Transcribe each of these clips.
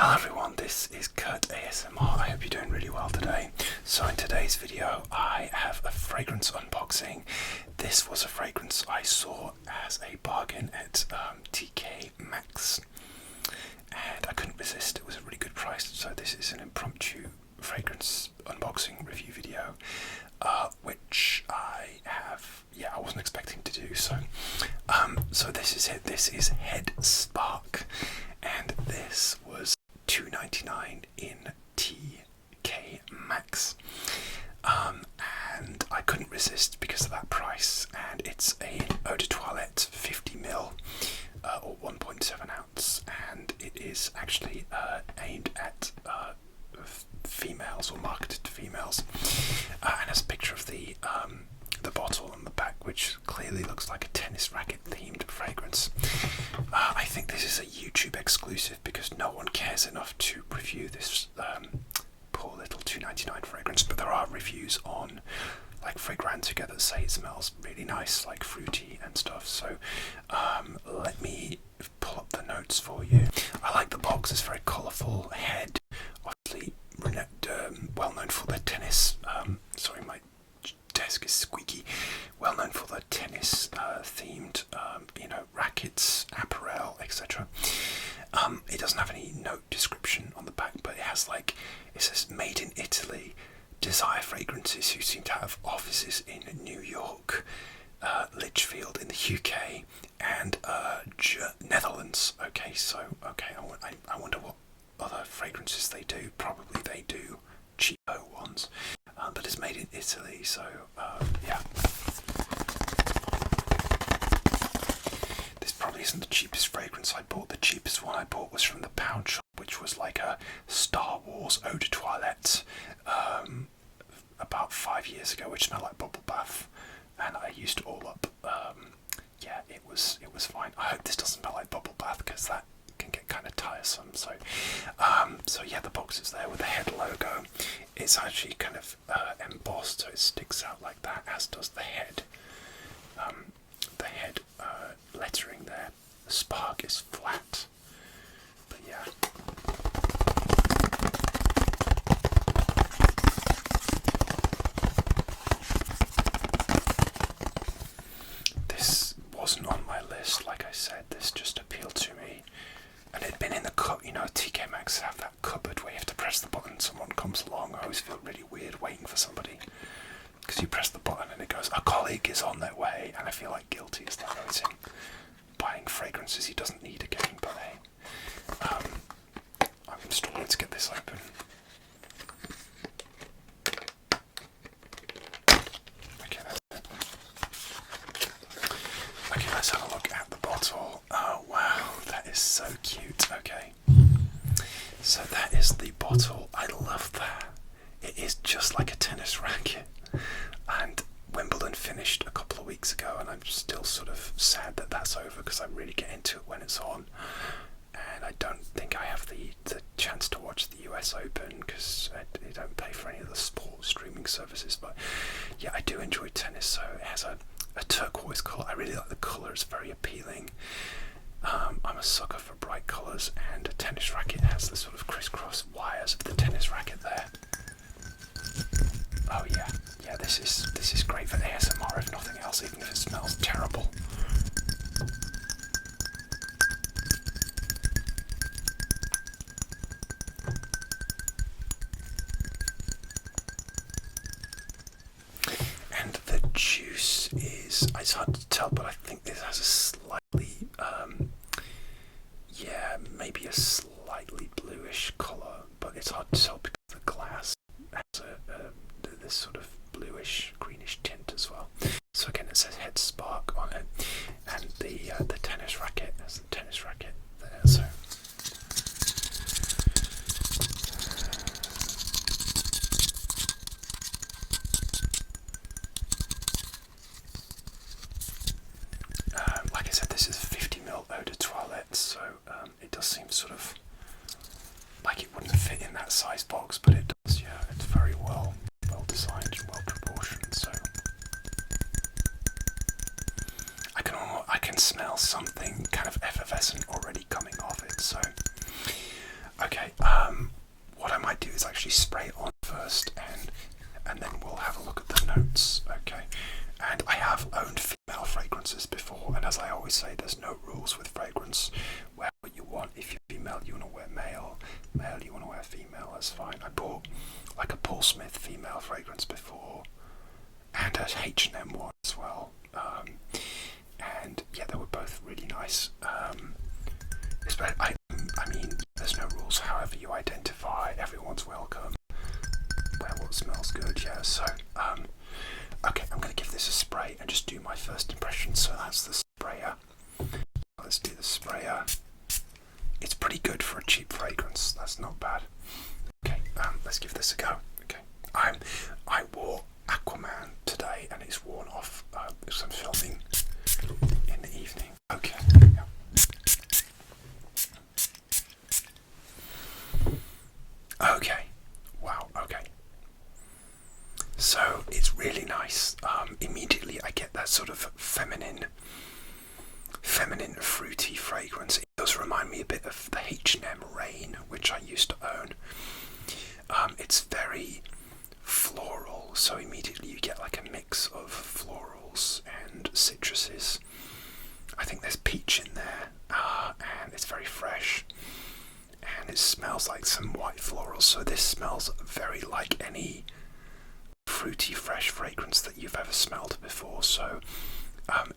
Hello everyone, this is Kurt ASMR. I hope you're doing really well today. So in today's video I have a fragrance unboxing. This was a fragrance I saw as a bargain at TK Maxx and I couldn't resist. It was a really good price, so this is an impromptu fragrance unboxing review video which I wasn't expecting to do. So this is it. This is Head Spark and this was $2.99 in TK Maxx, and I couldn't resist because of that price. And it's an eau de toilette 50ml or 1.7 ounce, and it is actually aimed at females, or marketed to females, and has a picture of the bottle on the back, which clearly looks like a tennis racket themed fragrance. I think this is a YouTube exclusive because no one cares enough to review this poor little $2.99 fragrance, but there are reviews on like Fragrantica that say it smells really nice, like fruity and stuff. So let me pull up the notes for you. I like the box. It's very colourful. Head, obviously well known for their tennis. Sorry, my desk is squeaky. Well known for their tennis themed, rackets, apparel, etc. It doesn't have any note description on the back, but it has it says made in Italy, Desire Fragrances, who seem to have offices in New York, Lichfield in the UK, and Netherlands. Okay, so I wonder what other fragrances they do. Probably they do cheapo ones, but it's made in Italy, so yeah. This probably isn't the cheapest fragrance I bought. The cheapest one I bought was from the Pound Shop, which was like a Star Wars eau de toilette about 5 years ago, which smelled like bubble bath, and I used it all up. Yeah, it was fine. I hope this doesn't smell like bubble bath because that can get kind of tiresome. So yeah, the box is there with the Head logo. It's actually kind of embossed, so it sticks out like that, as does the head. The head lettering there. The spark is flat, but yeah. This wasn't on my list, like I said. This just appealed to me. And it'd been in the cup, TK Maxx have that cupboard where you have to press the button, someone comes along. I always feel really weird waiting for somebody, because you press the button and it goes, a colleague is on their way, and I feel like guilty as that goes in buying fragrances he doesn't need again. But hey, I'm struggling to get this open. Okay, that's it. Okay, let's have a look at the bottle. Oh wow, that is so cute. Okay, so that is the bottle. I love that. It is just like a tennis racket, and Wimbledon finished a couple of weeks ago, and I'm still sort of sad that that's over because I really get into it when it's on, and I don't think I have the chance to watch the US Open because I don't pay for any of the sports streaming services. But yeah, I do enjoy tennis, so it has a turquoise colour. I really like the colour, it's very appealing. I'm a sucker for bright colours, and a tennis racket has the sort of crisscross wires of the tennis racket there. Oh yeah, this is great for ASMR if nothing else, even if it smells terrible. And the juice is, it's hard to tell, but I think this has a slightly, maybe a slightly bluish colour, but it's hard to tell because the glass has this sort of bluish, greenish tint as well. So again, it says Head Spark on it, and the tennis racket has the tennis racket there. So like I said, this is 50ml eau de toilette, so it does seem sort of like it wouldn't fit in that size box, but it does. Yeah, it's very well designed and well proportioned. So I can smell something kind of effervescent already coming off it. So okay, is actually spray it on first, and then we'll have a look at the notes. Okay. And I have owned female fragrances before, and as I always say, there's no rules with fragrance. Wear what you want. If you're female, you want to wear male. Male, you want to wear female, that's fine. I bought like a Paul Smith female fragrance before, and a H&M one as well. And yeah, they were both really nice. I mean, there's no rules. However you identify, everyone's welcome. Wear what smells good, yeah. So, okay, I'm going to give this a spray and just do my first impression. So that's the sprayer. Let's do the sprayer. It's pretty good for a cheap fragrance. That's not bad. Okay, let's give this a go. Okay, I wore Aquaman today, and it's worn off because I'm filming in the evening. Okay. Yeah. Okay. Wow. Okay. So it's really nice. Immediately I get that sort of feminine, fruity fragrance. It does remind me a bit of the H&M Rain, which I used to own. It's very floral, so immediately you get like a mix of florals and citruses. I think there's peach in there, and it's very fresh. And it smells like some white florals, so this smells very like any fruity fresh fragrance that you've ever smelled before. So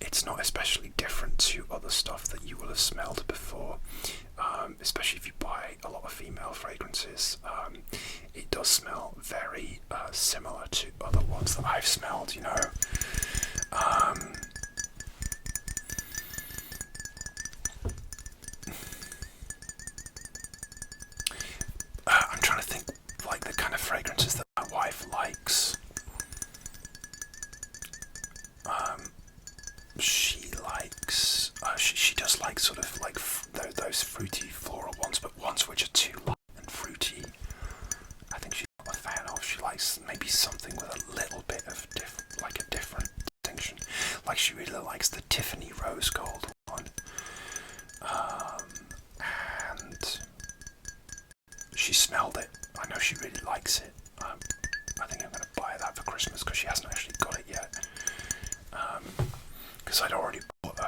it's not especially different to other stuff that you will have smelled before, especially if you buy a lot of female fragrances. It does smell very similar to other ones that I've smelled, you know. I'm trying to think like the kind of fragrances that my wife likes. She does like sort of like those fruity floral ones, but ones which are too light and fruity, I think she's not a fan of. She likes maybe something with a little bit of a different distinction. Like she really likes the Tiffany Rose Gold one, and she smelled it. I know she really likes it. I think I'm going to buy that for Christmas because she hasn't actually got it yet. Because I'd already bought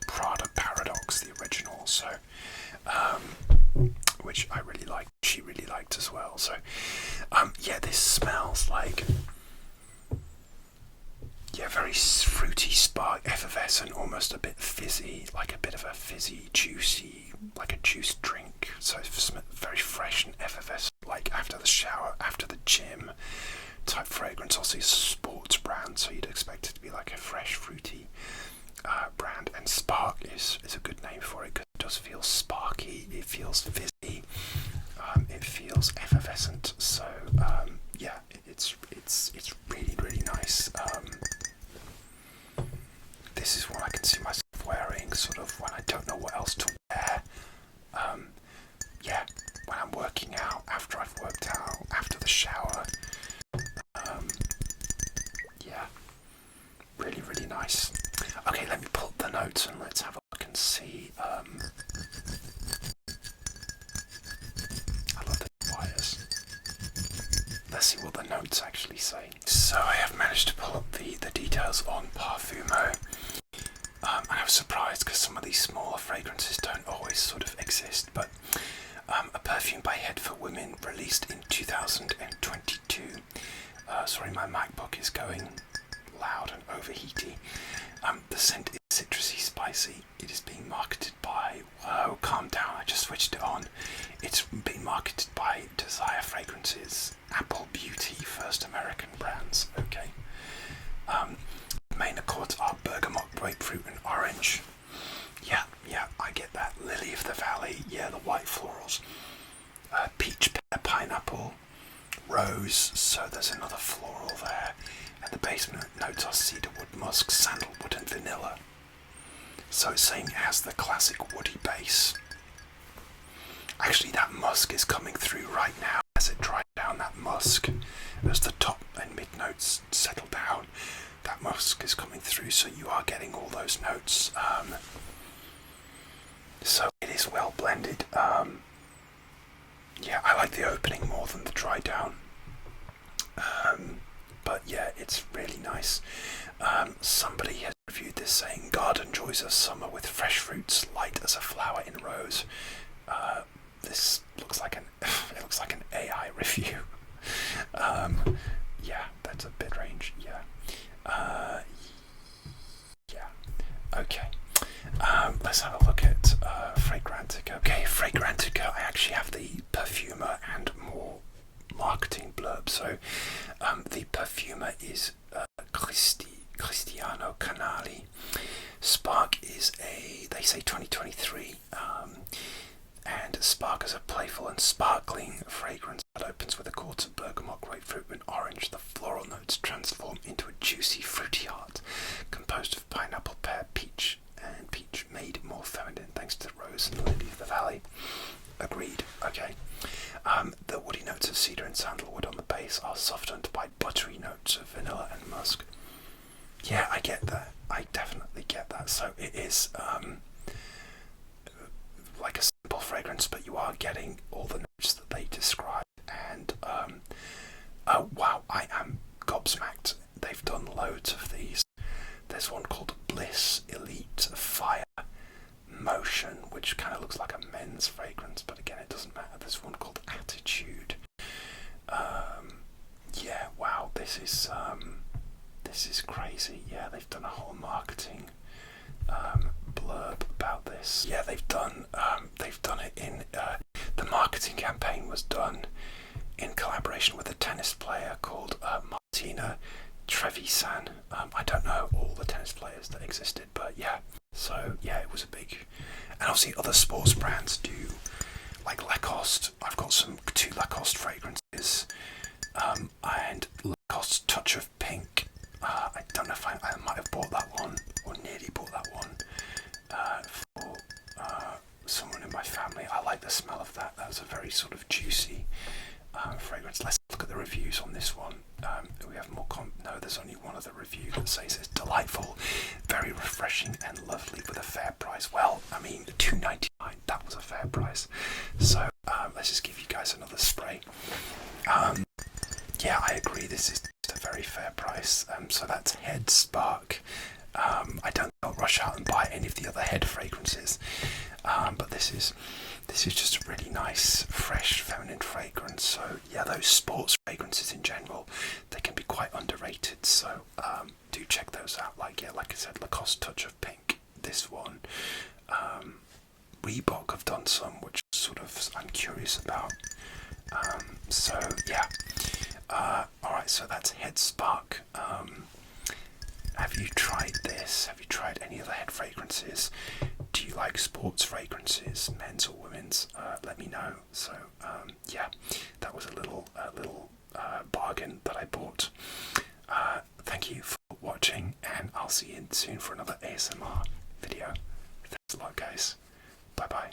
Prada Paradox, the original, so which I really liked. She really liked as well. So yeah, this smells like very fruity, spark, effervescent, almost a bit fizzy, like a bit of a fizzy, juicy, like a juice drink. So it's very fresh and effervescent, like after the shower, after the gym type fragrance. Also, it's a sports brand, so you'd expect it to be like a fresh, fruity brand. And Spark is a good name for it because it does feel sparky, it feels fizzy, it feels effervescent. So yeah, it's really, really nice. This is what I can see myself wearing, sort of when I don't know what else to wear. Yeah, when I'm working out, after I've worked out, after the shower. Yeah, really, really nice. Okay, let me pull up the notes and let's have a look and see. I love the wires. Let's see what the notes actually say. So I have managed to pull up the details on Parfumo. And I was surprised because some of these smaller fragrances don't always sort of exist, but a perfume by Head for Women released in 2022. Sorry, my MacBook is going loud and overheaty. The scent is citrusy, spicy. It is being marketed by, whoa, calm down, I just switched it on. It's being marketed by Desire Fragrances, Apple Beauty, First American Brands, okay. Main accords are bergamot, grapefruit and orange. Yeah, I get that. Lily of the Valley, yeah, the white florals. Peach, pear, pineapple, rose, so there's another floral there. And the base notes are cedarwood, musk, sandalwood and vanilla. So it's saying it has the classic woody base. Actually, that musk is coming through right now as it dries down, that musk. As the top and mid notes settle down, that musk is coming through, so you are getting all those notes. So it is well blended. Yeah, I like the opening more than the dry down. But yeah, it's really nice. Somebody has reviewed this saying, garden joys of summer with fresh fruits, light as a flower in rose. This looks like it looks like an AI review. Yeah, that's a bid range. Yeah. Yeah. Okay. Let's have a look at Fragrantica. Okay, Fragrantica. I actually have the perfumer and more marketing blurb. So, the perfumer is Cristiano Canali. Spark is they say 2023. And Spark is a playful and sparkling fragrance that opens with a quartz of bergamot, grapefruit, and orange. The floral notes transform into a juicy, fruity heart composed of pineapple, pear, peach, and peach, made more feminine thanks to the rose and lily of the valley. Agreed. Okay. The woody notes of cedar and sandalwood on the base are softened by buttery notes of vanilla and musk. Yeah, I get that. I definitely get that. So it is like a simple fragrance, but you are getting all the notes that they describe. And oh wow, I am gobsmacked. They've done loads of these. There's one called Bliss Elite Fire Motion, which kind of looks like a men's fragrance, but again, it doesn't matter. There's one called Attitude. Yeah, wow, this is crazy. Yeah, they've done a whole marketing blurb about this. Yeah, they've done it in the marketing campaign was done in collaboration with a tennis player called Martina Trevisan. I don't know all the tennis players that existed, but yeah. So yeah, it was a big, and obviously other sports brands do, like Lacoste. I've got two Lacoste fragrances, and Lacoste Touch of Pink. I don't know if I might have bought that one, or nearly bought that one, for someone in my family. I like the smell of that. That was a very sort of juicy fragrance. Let's look at the reviews on this one. We have more. No, there's only one other review that says it's delightful, very refreshing and lovely with a fair price. Well, I mean, $2.99. That was a fair price. So let's just give you guys another spray. Yeah, I agree. This is just a very fair price. So that's Head Spark. I don't rush out and buy any of the other Head fragrances, but this is just a really nice, fresh, feminine fragrance. So yeah, those sports fragrances in general, they can be quite underrated. So do check those out. Like I said, Lacoste Touch of Pink. This one, Reebok have done some, which sort of I'm curious about. So yeah. Alright, so that's Head Spark. Have you tried this? Have you tried any other Head fragrances? Do you like sports fragrances, men's or women's? Let me know. So yeah, that was a little bargain that I bought. Thank you for watching, and I'll see you soon for another ASMR video. Thanks a lot, guys. Bye bye.